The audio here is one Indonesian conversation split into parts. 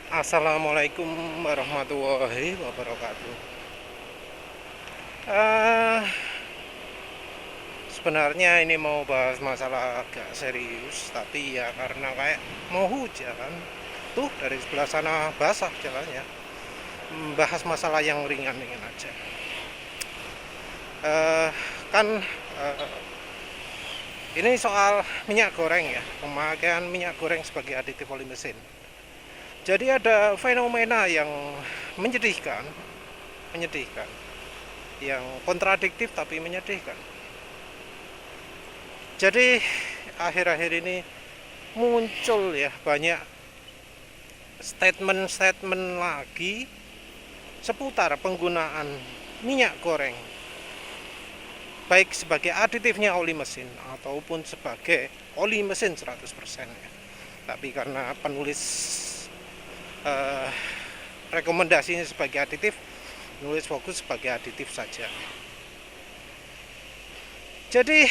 Assalamualaikum warahmatullahi wabarakatuh. Eh, Sebenarnya ini mau bahas masalah agak serius, tapi ya karena kayak mau hujan, tuh dari sebelah sana basah jalannya. Bahas masalah yang ringan-ringan aja. Eh, kan ini soal minyak goreng ya, pemakaian minyak goreng sebagai aditif oli mesin. Jadi ada fenomena yang menyedihkan, menyedihkan, yang kontradiktif tapi menyedihkan. Jadi akhir-akhir ini muncul ya banyak statement-statement lagi seputar penggunaan minyak goreng baik sebagai aditifnya oli mesin ataupun sebagai oli mesin 100% ya. Tapi karena penulis eh, rekomendasinya sebagai aditif, penulis fokus sebagai aditif saja. Jadi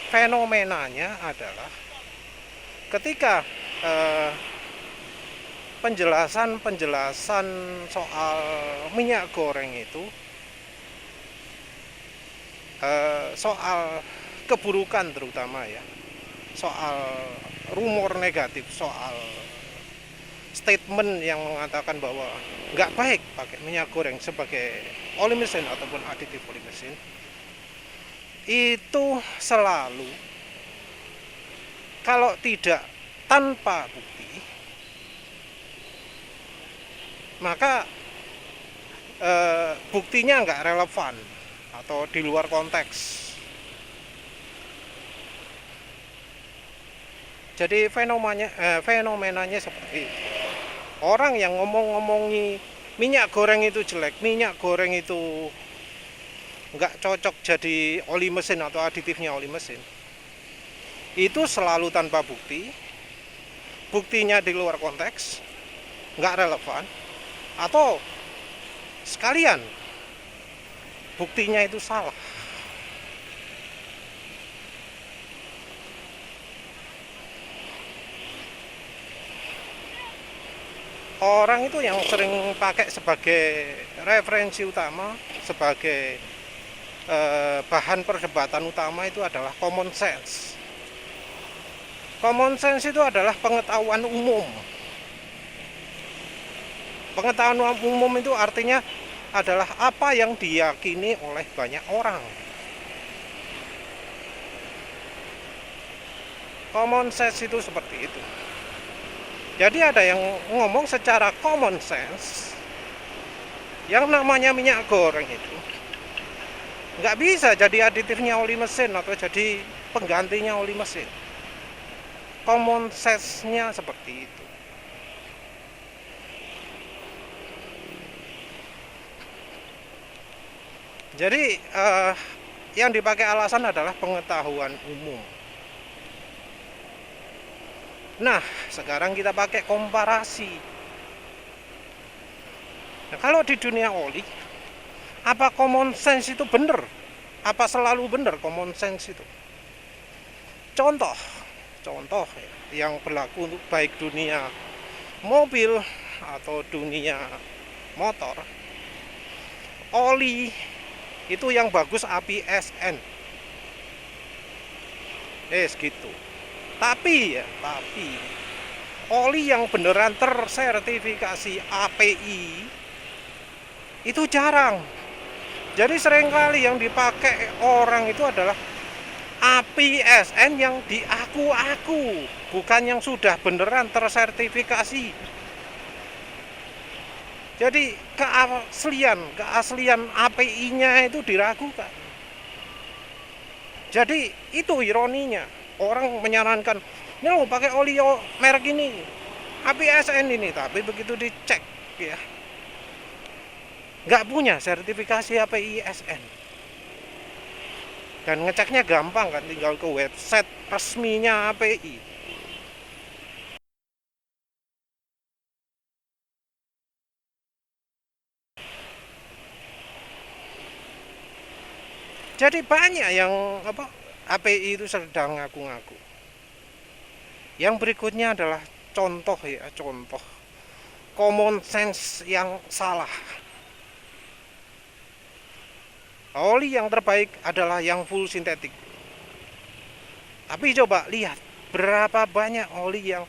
fenomenanya adalah ketika penjelasan soal minyak goreng itu soal keburukan terutama ya, soal rumor negatif, soal statement yang mengatakan bahwa nggak baik pakai minyak goreng sebagai oli mesin ataupun aditif oli mesin, itu selalu kalau tidak tanpa bukti maka buktinya nggak relevan atau di luar konteks. Jadi fenomenanya seperti itu. Orang yang ngomong-ngomongi minyak goreng itu jelek, minyak goreng itu nggak cocok jadi oli mesin atau aditifnya oli mesin, itu selalu tanpa bukti, buktinya di luar konteks, nggak relevan, atau sekalian buktinya itu salah. Orang itu yang sering pakai sebagai referensi utama, sebagai bahan perdebatan utama itu adalah common sense. Common sense itu adalah pengetahuan umum. Pengetahuan umum itu artinya adalah apa yang diyakini oleh banyak orang. Common sense itu seperti itu. Jadi ada yang ngomong secara common sense, yang namanya minyak goreng itu nggak bisa jadi aditifnya oli mesin atau jadi penggantinya oli mesin. Common sense-nya seperti itu. Jadi yang dipakai alasan adalah pengetahuan umum. Nah, sekarang kita pakai komparasi. Nah, kalau di dunia oli, apa common sense itu benar? Apa selalu benar common sense itu? Contoh, contoh yang berlaku untuk baik dunia mobil atau dunia motor, oli itu yang bagus APSN. Segitu. Tapi oli yang beneran tersertifikasi API itu jarang. Jadi seringkali yang dipakai orang itu adalah APSN yang diaku-aku, bukan yang sudah beneran tersertifikasi. Jadi keaslian API-nya itu diragukan. Jadi itu ironinya. Orang menyarankan, ini lo pakai oli merek ini, APSN ini, tapi begitu dicek ya, nggak punya sertifikasi APISN. Dan ngeceknya gampang kan, tinggal ke website resminya API. Jadi banyak yang API itu sedang ngaku-ngaku. Yang berikutnya adalah contoh ya, contoh common sense yang salah. Oli yang terbaik adalah yang full sintetik. Tapi coba lihat berapa banyak oli yang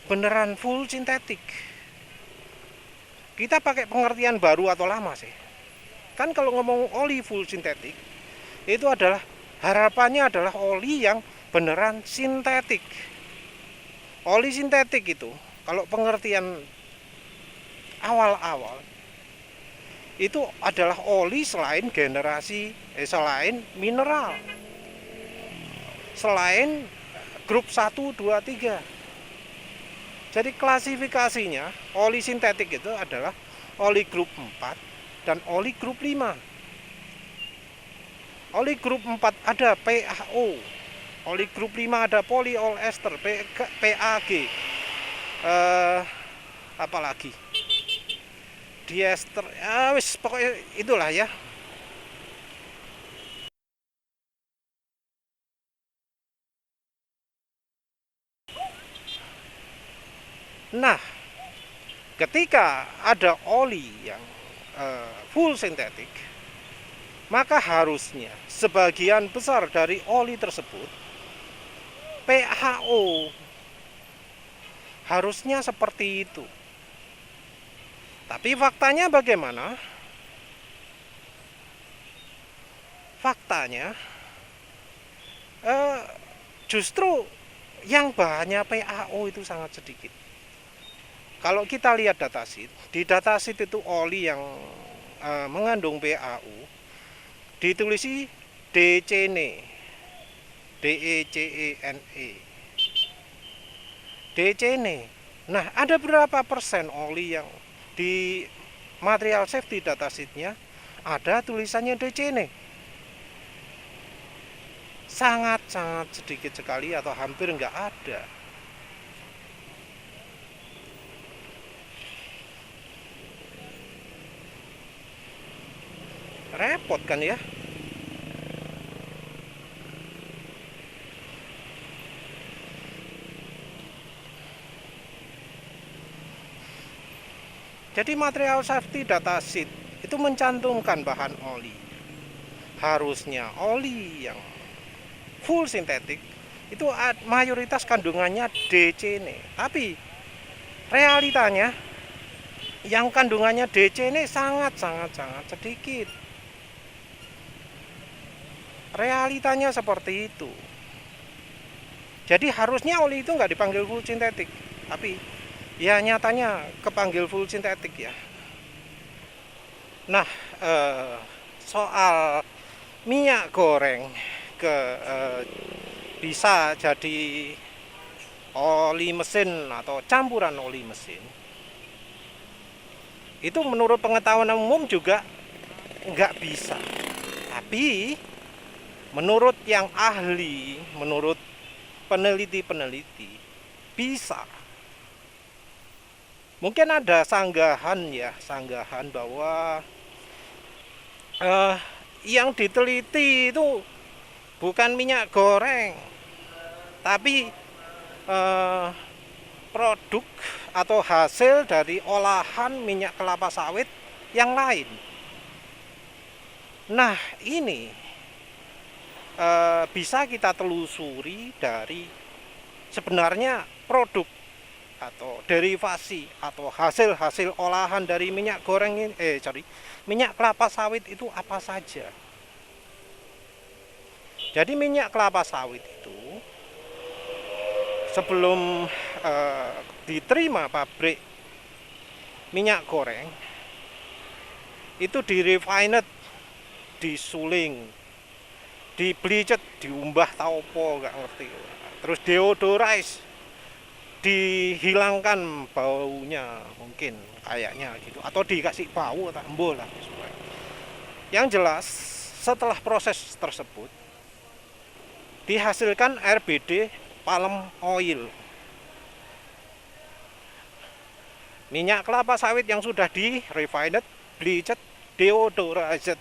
beneran full sintetik. Kita pakai pengertian baru atau lama sih? Kan kalau ngomong oli full sintetik, itu adalah harapannya adalah oli yang beneran sintetik. Oli sintetik itu kalau pengertian awal-awal itu adalah oli selain selain mineral, selain grup 1, 2, 3. Jadi klasifikasinya oli sintetik itu adalah oli grup 4 dan oli grup 5. Oli grup 4 ada PaO, oli grup 5 ada polyolester, PAG, apalagi diester, wis pokoknya itulah ya. Nah, ketika ada oli yang full sintetik, maka harusnya sebagian besar dari oli tersebut PaO, harusnya seperti itu. Tapi faktanya bagaimana? Faktanya justru yang bahannya PaO itu sangat sedikit. Kalau kita lihat datasheet, di datasheet itu oli yang mengandung PaO ditulisi DCNE, DECENE, DCNE. Nah, ada berapa persen oli yang di material safety datasheetnya ada tulisannya DCNE? Sangat-sangat sedikit sekali atau hampir nggak ada. Repot kan ya. Jadi material safety datasheet itu mencantumkan bahan oli. Harusnya oli yang full sintetik itu mayoritas kandungannya DCNE. Tapi realitanya yang kandungannya DCNE sangat sedikit. Realitanya seperti itu. Jadi harusnya oli itu nggak dipanggil full sintetik, tapi ya nyatanya kepanggil full sintetik ya. Nah, soal minyak goreng bisa jadi oli mesin atau campuran oli mesin, itu menurut pengetahuan umum juga nggak bisa. Tapi menurut yang ahli, menurut peneliti bisa. Mungkin ada sanggahan bahwa yang diteliti itu bukan minyak goreng, tapi produk atau hasil dari olahan minyak kelapa sawit yang lain. Nah, ini bisa kita telusuri dari sebenarnya produk atau derivasi atau hasil olahan dari minyak goreng minyak kelapa sawit itu apa saja. Jadi minyak kelapa sawit itu sebelum diterima pabrik minyak goreng itu di-refined, disuling, di-bleached, diumbah taupo nggak ngerti, terus deodorize, dihilangkan baunya mungkin kayaknya gitu, atau dikasih bau atau embol lah. Yang jelas setelah proses tersebut dihasilkan RBD palm oil, minyak kelapa sawit yang sudah di refined, bleached, deodorized,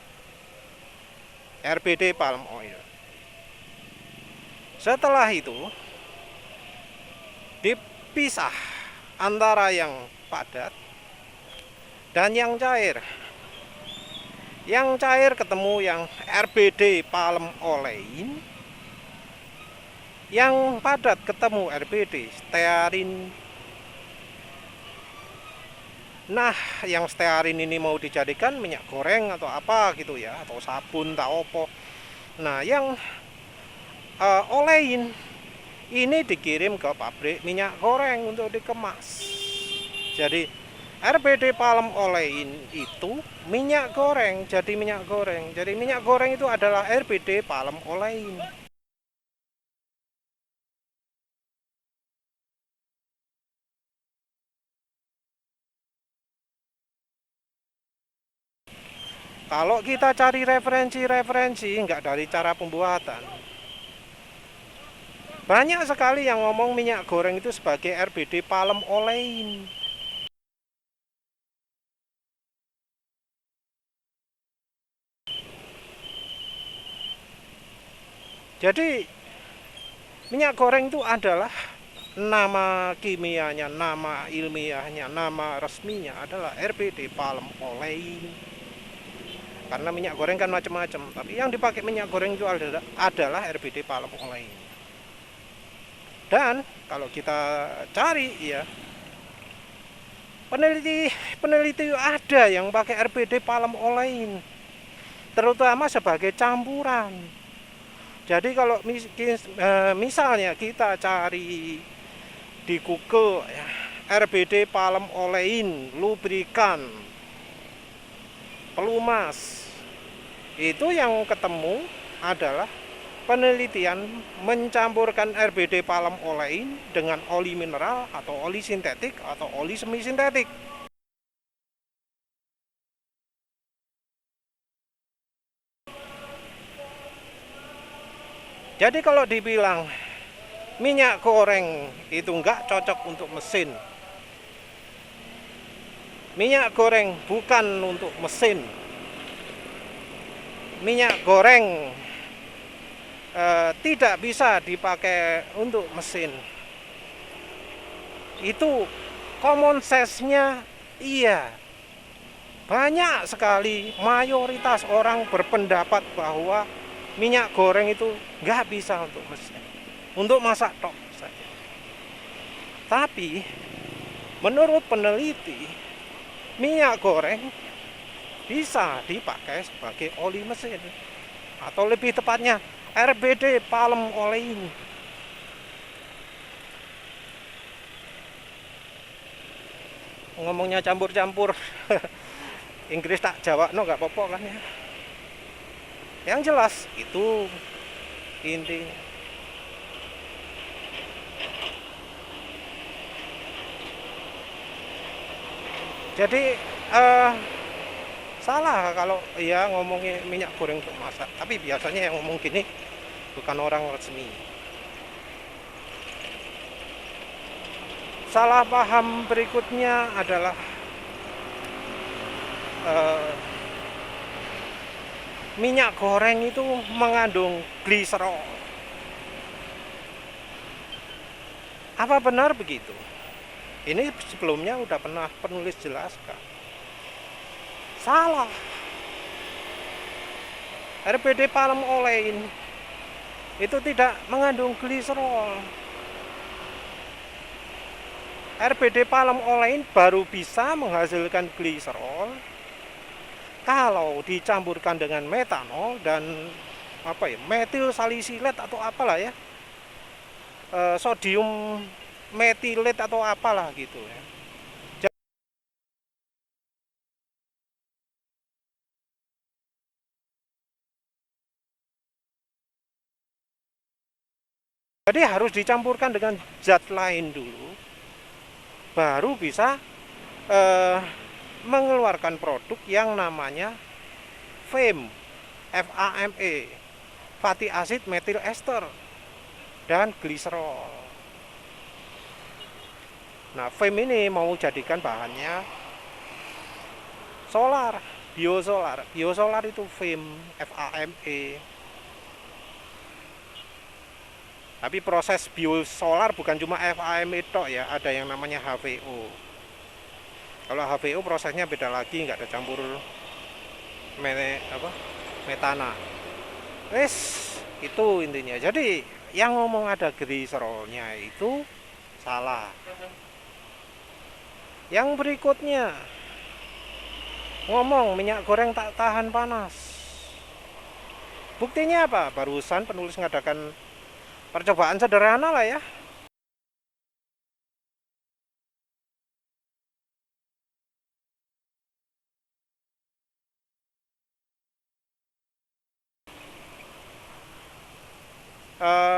RBD palm oil. Setelah itu dipisah antara yang padat dan yang cair. Yang cair ketemu yang RBD palm olein, yang padat ketemu RBD stearin. Nah, yang stearin ini mau dijadikan minyak goreng atau apa gitu ya, atau sabun, tak opo. Nah, yang olein ini dikirim ke pabrik minyak goreng untuk dikemas. Jadi RBD palm olein itu minyak goreng, jadi minyak goreng. Jadi minyak goreng itu adalah RBD palm olein. Kalau kita cari referensi-referensi nggak dari cara pembuatan, banyak sekali yang ngomong minyak goreng itu sebagai RBD palm olein. Jadi minyak goreng itu adalah nama kimianya, nama ilmiahnya, nama resminya adalah RBD palm olein. Karena minyak goreng kan macam-macam, tapi yang dipakai minyak goreng itu adalah RBD palm olein. Dan kalau kita cari ya, peneliti ada yang pakai RBD palm olein, terutama sebagai campuran. Jadi kalau misalnya kita cari di Google ya, RBD palm olein lubrikan pelumas, itu yang ketemu adalah penelitian mencampurkan RBD palm olein dengan oli mineral atau oli sintetik atau oli semi sintetik. Jadi kalau dibilang minyak goreng itu enggak cocok untuk mesin, minyak goreng bukan untuk mesin, minyak goreng tidak bisa dipakai untuk mesin, itu common sense-nya iya. Banyak sekali mayoritas orang berpendapat bahwa minyak goreng itu nggak bisa untuk mesin, untuk masak tok saja. Tapi menurut peneliti, minyak goreng bisa dipakai sebagai oli mesin, atau lebih tepatnya RBD palm olein. Ngomongnya campur-campur Inggris tak Jawa no nggak apa-apa kan ya. Yang jelas itu intinya. Jadi salah kalau ya ngomongin minyak goreng untuk masak. Tapi biasanya yang ngomong gini bukan orang resmi. Salah paham berikutnya adalah minyak goreng itu mengandung gliserol. Apa benar begitu? Ini sebelumnya udah pernah penulis jelaskan. Salah. RBD palm olein itu tidak mengandung gliserol. RBD palm olein baru bisa menghasilkan gliserol kalau dicampurkan dengan metanol dan metil salisilat atau apalah ya, sodium metilat atau apalah gitu ya. Jadi harus dicampurkan dengan zat lain dulu, baru bisa mengeluarkan produk yang namanya FAME, FAME, fatty acid methyl ester dan gliserol. Nah, FAME ini mau jadikan bahannya solar, biosolar. Biosolar itu FAME, FAME. Tapi proses biosolar bukan cuma FAM itu ya, ada yang namanya HVO. Kalau HVO prosesnya beda lagi, nggak ada campur metana. Wes, itu intinya. Jadi yang ngomong ada gliserolnya itu salah. Yang berikutnya ngomong minyak goreng tak tahan panas. Buktinya apa? Barusan penulis mengadakan percobaan sederhana lah ya.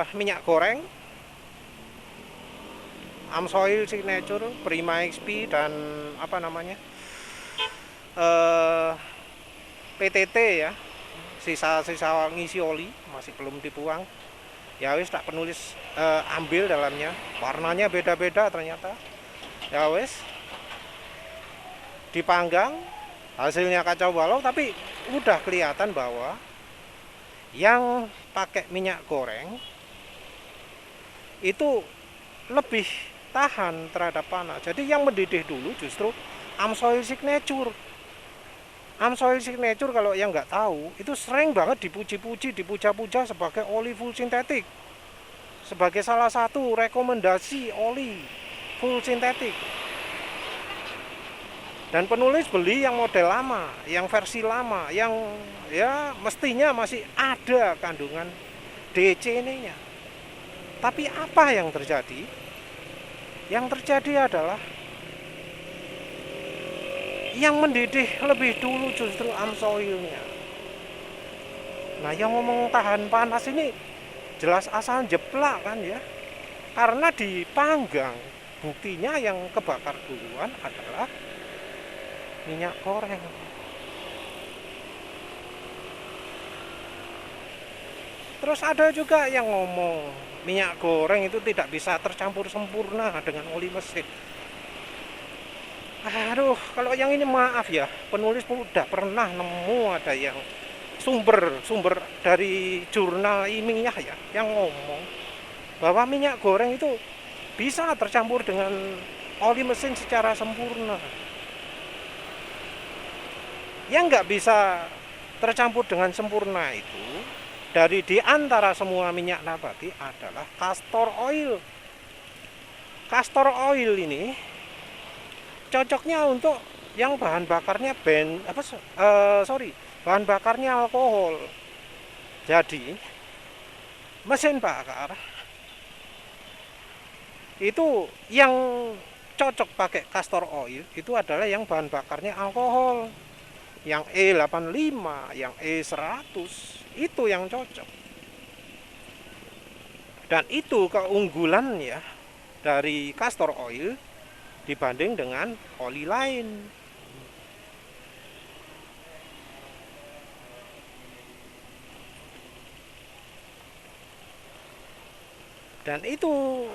Minyak goreng Amsoil Signature, Prima XP, dan apa namanya PTT ya, sisa-sisa ngisi oli masih belum dibuang. Ya wis, tak penulis ambil dalamnya, warnanya beda-beda ternyata. Ya wis, dipanggang, hasilnya kacau balau, tapi udah kelihatan bahwa yang pakai minyak goreng itu lebih tahan terhadap panas. Jadi yang mendidih dulu justru Amsoil Signature. Amsoil Signature kalau yang nggak tahu itu sering banget dipuji-puji, dipuja-puja sebagai oli full sintetik, sebagai salah satu rekomendasi oli full sintetik. Dan penulis beli yang model lama, yang versi lama, yang ya mestinya masih ada kandungan DCN-nya. Tapi apa yang terjadi? Yang terjadi adalah yang mendidih lebih dulu justru Amsoilnya. Nah, yang ngomong tahan panas ini jelas asal jeplak kan ya. Karena dipanggang, buktinya yang kebakar duluan adalah minyak goreng. Terus ada juga yang ngomong minyak goreng itu tidak bisa tercampur sempurna dengan oli mesin. Aduh, kalau yang ini maaf ya, penulis udah pernah nemu ada yang sumber dari jurnal ilmiah ya, yang ngomong bahwa minyak goreng itu bisa tercampur dengan oli mesin secara sempurna. Yang nggak bisa tercampur dengan sempurna itu dari di antara semua minyak nabati adalah castor oil. Castor oil ini cocoknya untuk yang bahan bakarnya bahan bakarnya alkohol. Jadi mesin bakar itu yang cocok pakai castor oil itu adalah yang bahan bakarnya alkohol, yang E85, yang E100, itu yang cocok. Dan itu keunggulannya dari castor oil dibanding dengan oli lain. Dan itu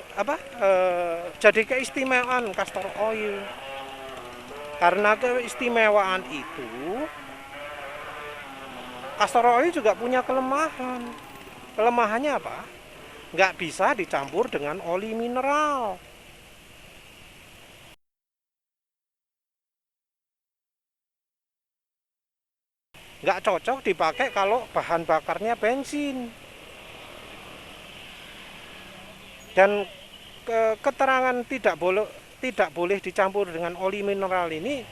jadi keistimewaan castor oil. Karena keistimewaan itu, castor oil juga punya kelemahan. Kelemahannya apa? Nggak bisa dicampur dengan oli mineral. Nggak cocok dipakai kalau bahan bakarnya bensin. Dan keterangan tidak boleh dicampur dengan oli mineral ini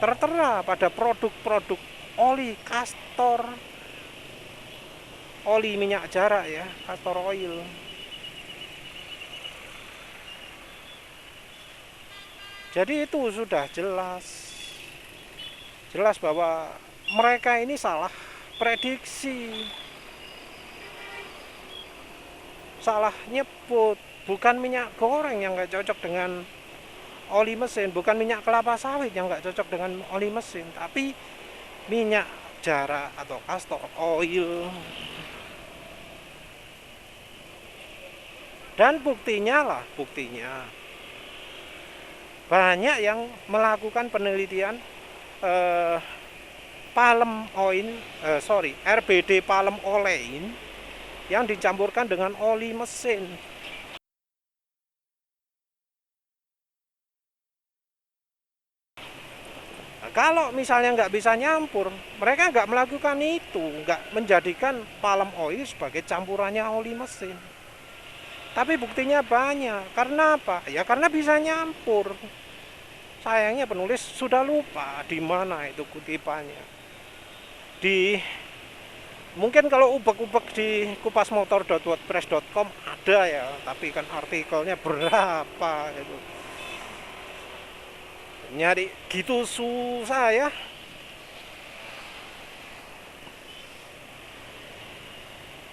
tertera pada produk-produk oli castor, oli minyak jarak ya, castor oil. Jadi itu sudah jelas bahwa mereka ini salah prediksi, salah nyebut. Bukan minyak goreng yang nggak cocok dengan oli mesin, bukan minyak kelapa sawit yang nggak cocok dengan oli mesin, tapi minyak jarak atau castor oil. Dan buktinya banyak yang melakukan penelitian palm oil, RBD palm olein yang dicampurkan dengan oli mesin. Nah, kalau misalnya nggak bisa nyampur, mereka nggak melakukan itu, nggak menjadikan palm oil sebagai campurannya oli mesin. Tapi buktinya banyak. Karena apa? Ya karena bisa nyampur. Sayangnya penulis sudah lupa di mana itu kutipannya. Di mungkin kalau ubek-ubek di kupasmotor.wordpress.com ada ya, tapi kan artikelnya berapa itu. Nyari gitu susah ya.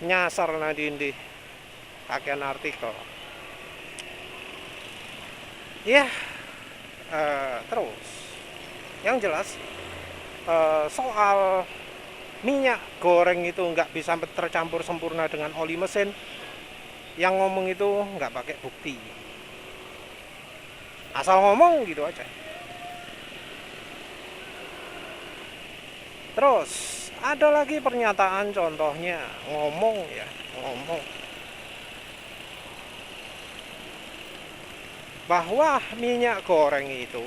Nyasar nanti di kakean artikel. Ya, terus yang jelas soal minyak goreng itu nggak bisa tercampur sempurna dengan oli mesin, yang ngomong itu nggak pakai bukti, asal ngomong gitu aja. Terus ada lagi pernyataan, contohnya ngomong bahwa minyak goreng itu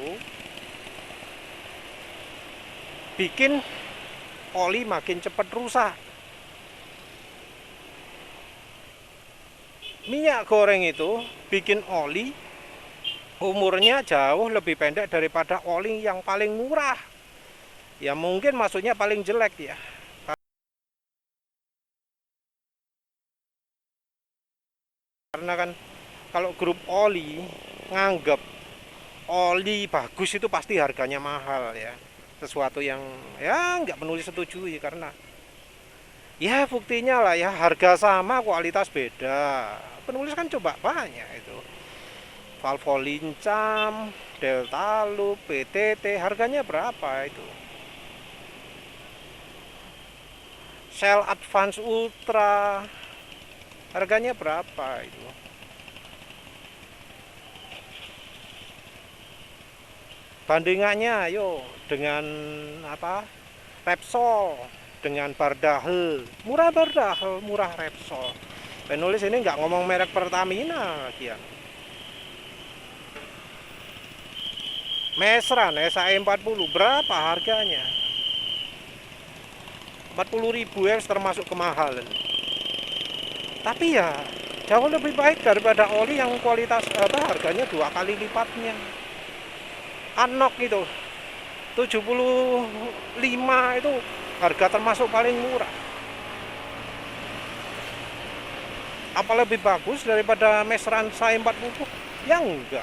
bikin oli makin cepat rusak. Minyak goreng itu bikin oli umurnya jauh lebih pendek daripada oli yang paling murah. Ya mungkin maksudnya paling jelek ya. Karena kan kalau grup oli nganggap oli bagus itu pasti harganya mahal ya. Sesuatu yang ya nggak penulis setujui, karena ya buktinya lah ya, harga sama kualitas beda. Penulis kan coba banyak itu. Valvolincam, Delta Loop, PTT, harganya berapa itu? Shell Advance Ultra, harganya berapa itu? Bandingannya ayo dengan apa? Repsol, dengan Bardahl. Murah Bardahl, murah Repsol. Penulis ini nggak ngomong merek Pertamina lagian. Mesran SAE 40 berapa harganya? 40.000 ya, termasuk kemahalan. Tapi ya jauh lebih baik daripada oli yang kualitas harganya 2 kali lipatnya. Anok itu 75 itu harga termasuk paling murah. Apa lebih bagus daripada Mesran SAE 40? Ya enggak.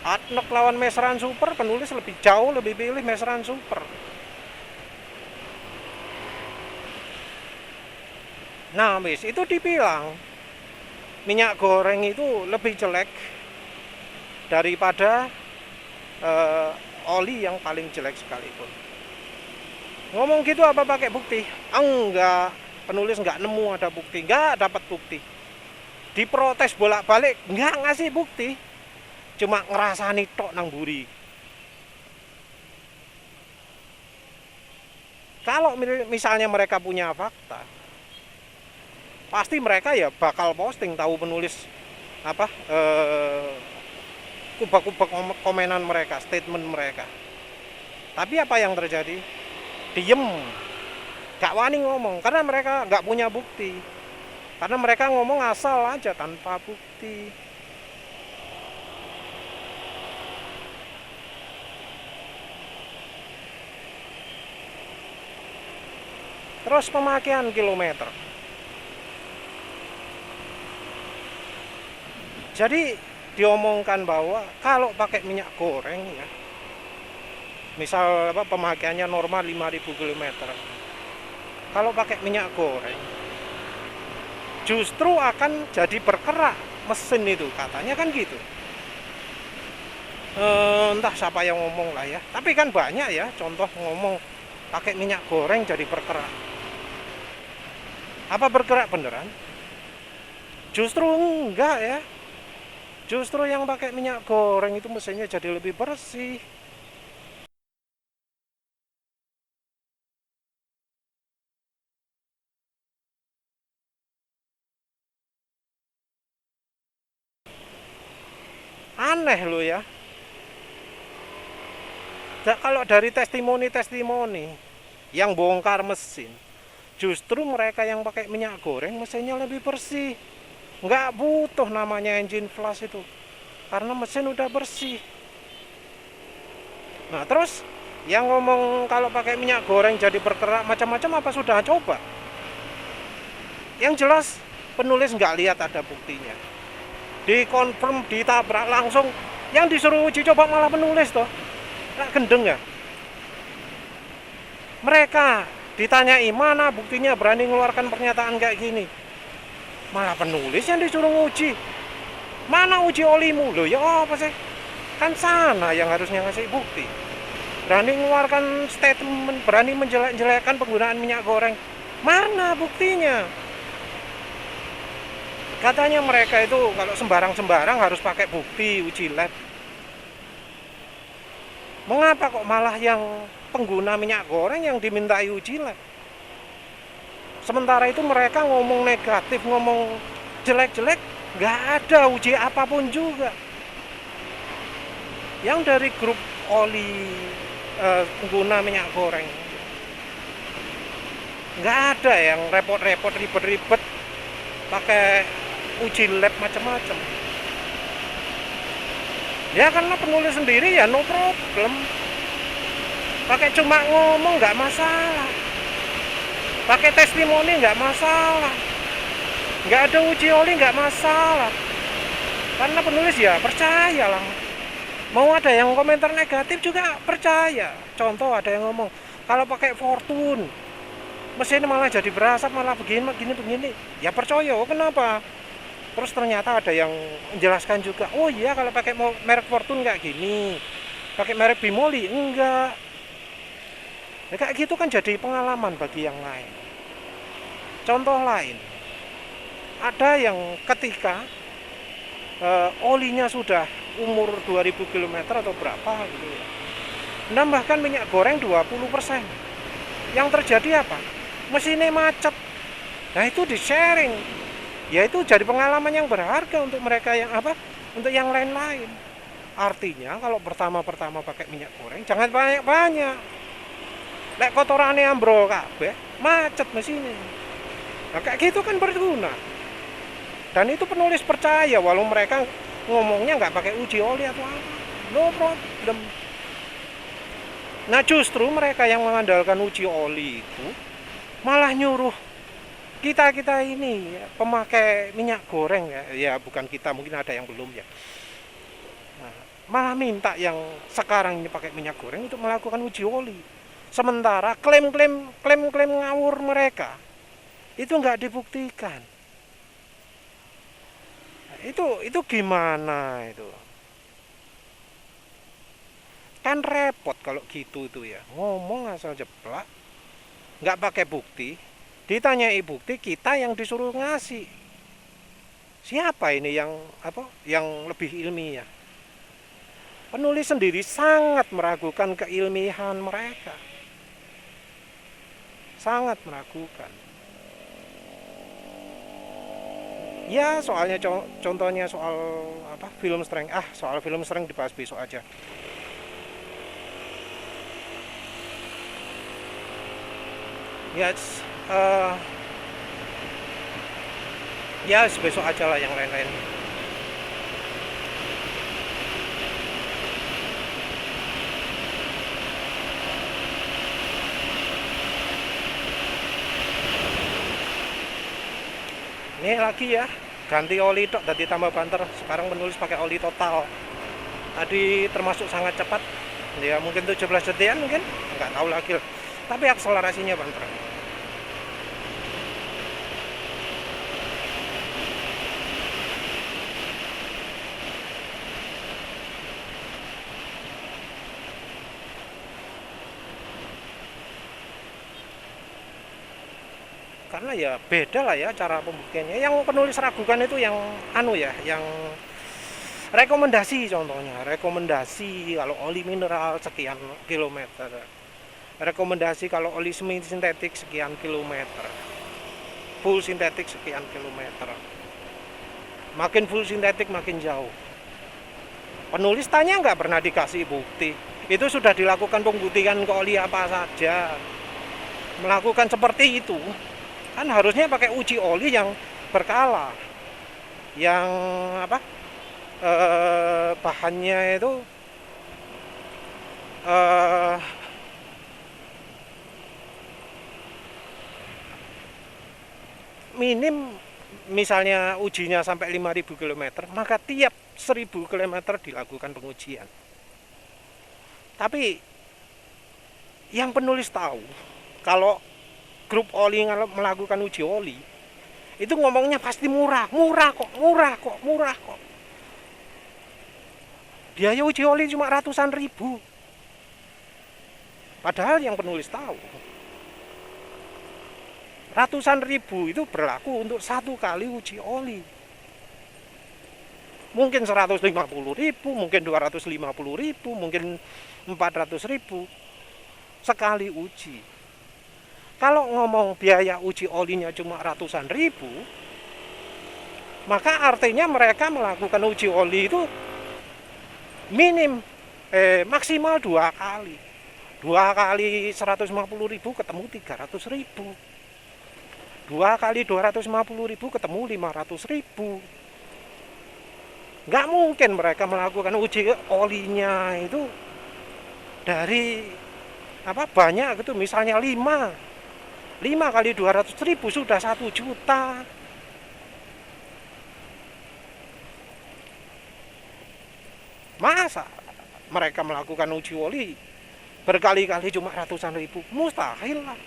Adnok lawan Mesran Super, penulis jauh lebih pilih Mesran Super. Nah, wis itu dibilang minyak goreng itu lebih jelek daripada oli yang paling jelek sekalipun. Ngomong gitu apa pakai bukti? Enggak, penulis nggak nemu ada bukti, nggak dapat bukti. Diprotes bolak-balik, nggak ngasih bukti. Cuma ngerasani tok nang buri. Kalau misalnya mereka punya fakta, pasti mereka ya bakal posting, tahu penulis apa kubak-kubak komenan mereka, statement mereka. Tapi apa yang terjadi? Diem, gak wani ngomong karena mereka gak punya bukti. Karena mereka ngomong asal aja tanpa bukti. Terus pemakaian kilometer. Jadi diomongkan bahwa kalau pakai minyak goreng ya, misal pemakaiannya normal 5.000 km. Kalau pakai minyak goreng justru akan jadi berkerak mesin itu, katanya kan gitu. Entah siapa yang ngomong lah ya, tapi kan banyak ya contoh ngomong pakai minyak goreng jadi berkerak. Apa bergerak beneran? Justru enggak ya. Justru yang pakai minyak goreng itu mesinnya jadi lebih bersih. Aneh loh ya. Kalau dari testimoni-testimoni yang bongkar mesin, justru mereka yang pakai minyak goreng mesinnya lebih bersih. Nggak butuh namanya engine flush itu, karena mesin udah bersih. Nah terus yang ngomong kalau pakai minyak goreng jadi berkerak macam-macam, apa sudah coba? Yang jelas penulis nggak lihat ada buktinya. Dikonfirm, ditabrak langsung. Yang disuruh uji coba malah penulis toh. Nggak gendeng ya? Mereka ditanyai mana buktinya berani mengeluarkan pernyataan kayak gini. Malah penulis yang disuruh uji. Mana uji olimu? Loh ya apa sih? Kan sana yang harusnya ngasih bukti. Berani mengeluarkan statement, berani menjelek-jelekkan penggunaan minyak goreng. Mana buktinya? Katanya mereka itu kalau sembarang-sembarang harus pakai bukti uji lab. Mengapa kok malah yang pengguna minyak goreng yang dimintai uji lab? Sementara itu mereka ngomong negatif, ngomong jelek-jelek, nggak ada uji apapun juga. Yang dari grup oli pengguna minyak goreng, nggak ada yang repot-repot, ribet-ribet pakai uji lab macam-macam. Ya karena penulis sendiri ya no problem, pakai cuma ngomong nggak masalah, pakai testimoni nggak masalah, nggak ada uji oli nggak masalah, karena penulis ya percaya lah. Mau ada yang komentar negatif juga percaya. Contoh ada yang ngomong kalau pakai Fortune mesin malah jadi berasap, malah begini. Ya percaya, kenapa? Terus ternyata ada yang menjelaskan juga, oh iya kalau pakai merek Fortune nggak gini, pakai merek Bimoli enggak. Ya, kayak gitu kan jadi pengalaman bagi yang lain. Contoh lain, ada yang ketika olinya sudah umur 2000 km atau berapa gitu ya, menambahkan minyak goreng 20%. Yang terjadi apa? Mesinnya macet. Nah itu di sharing. Ya itu jadi pengalaman yang berharga untuk mereka yang untuk yang lain-lain. Artinya kalau pertama-pertama pakai minyak goreng jangan banyak-banyak. Lek kotorane ambro kabeh, macet mesinnya. Nah kayak gitu kan berguna. Dan itu penulis percaya walau mereka ngomongnya nggak pakai uji oli atau apa, no problem. Nah justru mereka yang mengandalkan uji oli itu malah nyuruh kita ini ya, pemakai minyak goreng ya bukan kita, mungkin ada yang belum ya. Nah, malah minta yang sekarang ini pakai minyak goreng untuk melakukan uji oli. Sementara klaim ngawur mereka itu nggak dibuktikan. Itu gimana itu? Kan repot kalau gitu itu ya. Ngomong asal jeplak, nggak pakai bukti, ditanyai bukti kita yang disuruh ngasih. Siapa ini yang lebih ilmiah? Penulis sendiri sangat meragukan keilmiahan mereka. Sangat meragukan. Ya soalnya contohnya soal film strength. Soal film strength dibahas besok aja. Ya besok aja lah yang lain-lain. Ini lagi ya, ganti oli tok tadi tambah banter. Sekarang penulis pakai oli total. Tadi termasuk sangat cepat. Ya mungkin 17 detikan mungkin, nggak tahu lagi. Tapi akselerasinya banter. Karena ya beda lah ya cara pembuktiannya. Yang penulis ragukan itu yang yang rekomendasi, contohnya rekomendasi kalau oli mineral sekian kilometer, rekomendasi kalau oli semi sintetik sekian kilometer, full sintetik sekian kilometer, makin full sintetik makin jauh. Penulis tanya nggak pernah dikasih bukti. Itu sudah dilakukan pembuktian ke oli apa saja. Melakukan seperti itu kan harusnya pakai uji oli yang berkala, yang apa, bahannya itu eh, minim. Misalnya ujinya sampai 5.000 km, maka tiap 1.000 km dilakukan pengujian. Tapi yang penulis tahu, kalau grup oli melakukan uji oli, itu ngomongnya pasti murah, murah kok, murah kok, murah kok. Biaya uji oli cuma ratusan ribu. Padahal yang penulis tahu, ratusan ribu itu berlaku untuk satu kali uji oli. Mungkin 150.000, mungkin 250.000, mungkin 400.000 sekali uji. Kalau ngomong biaya uji olinya cuma ratusan ribu, maka artinya mereka melakukan uji oli itu minim, maksimal 2 kali. 2 kali 150.000 ketemu 300.000. 2 kali 250.000 ketemu 500.000. Nggak mungkin mereka melakukan uji olinya itu dari apa banyak gitu, misalnya 5 kali 200.000 sudah 1 juta. Masa mereka melakukan uji oli berkali-kali cuma ratusan ribu? Mustahil lah.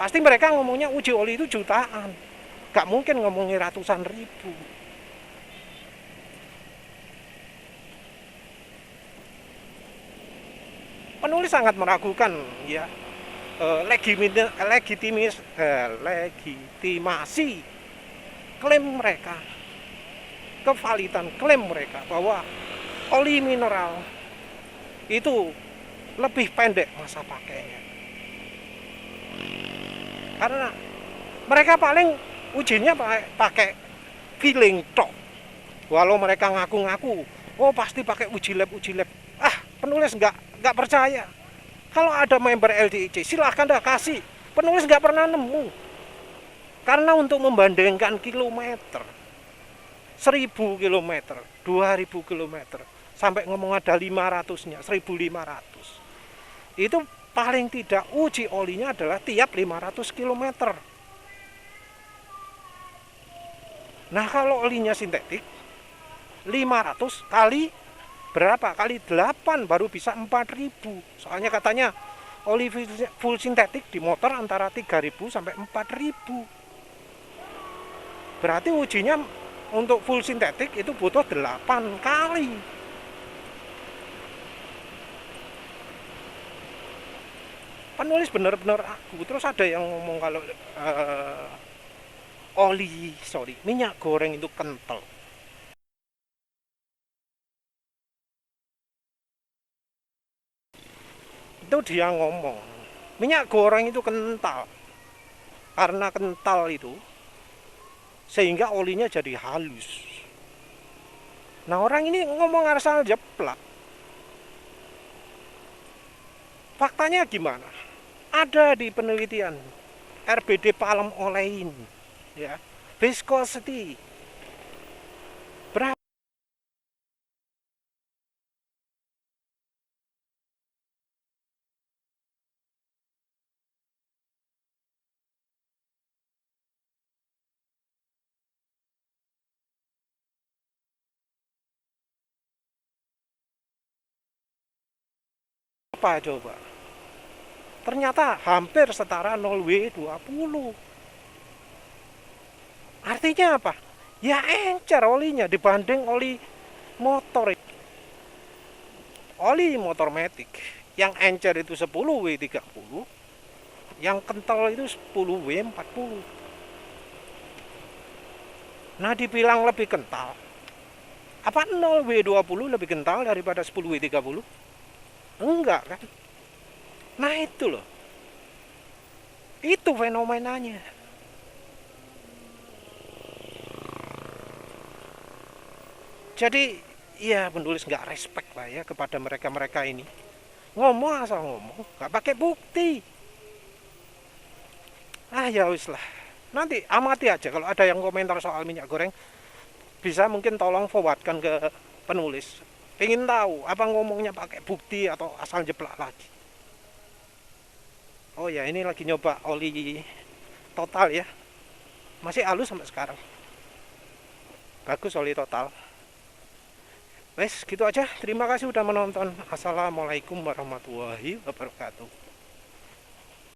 Pasti mereka ngomongnya uji oli itu jutaan, gak mungkin ngomongnya ratusan ribu. Penulis sangat meragukan ya legitimasi klaim mereka, kevalidan klaim mereka bahwa oli mineral itu lebih pendek masa pakainya. Karena mereka paling ujinya pakai feeling tok. Walau mereka ngaku-ngaku, oh pasti pakai uji lab. Penulis nggak percaya. Kalau ada member LDIC, silahkan dah kasih. Penulis nggak pernah nemu. Karena untuk membandingkan kilometer, 1.000 km, 2.000 km, sampai ngomong ada 500-nya, 1.500. Itu paling tidak uji olinya adalah tiap 500 km. Nah kalau olinya sintetik, 500 kali berapa? Kali 8 baru bisa 4.000. Soalnya katanya oli full sintetik di motor antara 3.000 sampai 4.000. Berarti ujinya untuk full sintetik itu butuh 8 kali. Penulis benar-benar ragu. Terus ada yang ngomong kalau minyak goreng itu kental. Itu dia ngomong minyak goreng itu kental. Karena kental itu sehingga olinya jadi halus. Nah orang ini ngomong asal jeplak. Faktanya gimana? Ada di penelitian RBD palm olein, ya, viscosity berapa coba? Ternyata hampir setara 0W20. Artinya apa? Ya encer olinya dibanding oli motor. Oli motor matic yang encer itu 10W30, yang kental itu 10W40. Nah dibilang lebih kental, apa 0W20 lebih kental daripada 10W30? Enggak kan? Nah itu loh, itu fenomenanya. Jadi Iya, penulis nggak respect lah ya kepada mereka-mereka ini. Ngomong asal ngomong, nggak pakai bukti. Ah ya wis lah. Nanti amati aja kalau ada yang komentar soal minyak goreng, bisa mungkin tolong forwardkan ke penulis. Pengen tahu apa ngomongnya pakai bukti atau asal jeplak lagi. Oh ya, ini lagi nyoba oli Total ya. Masih halus sampai sekarang. Bagus oli Total. Wes, gitu aja. Terima kasih udah menonton. Assalamualaikum warahmatullahi wabarakatuh.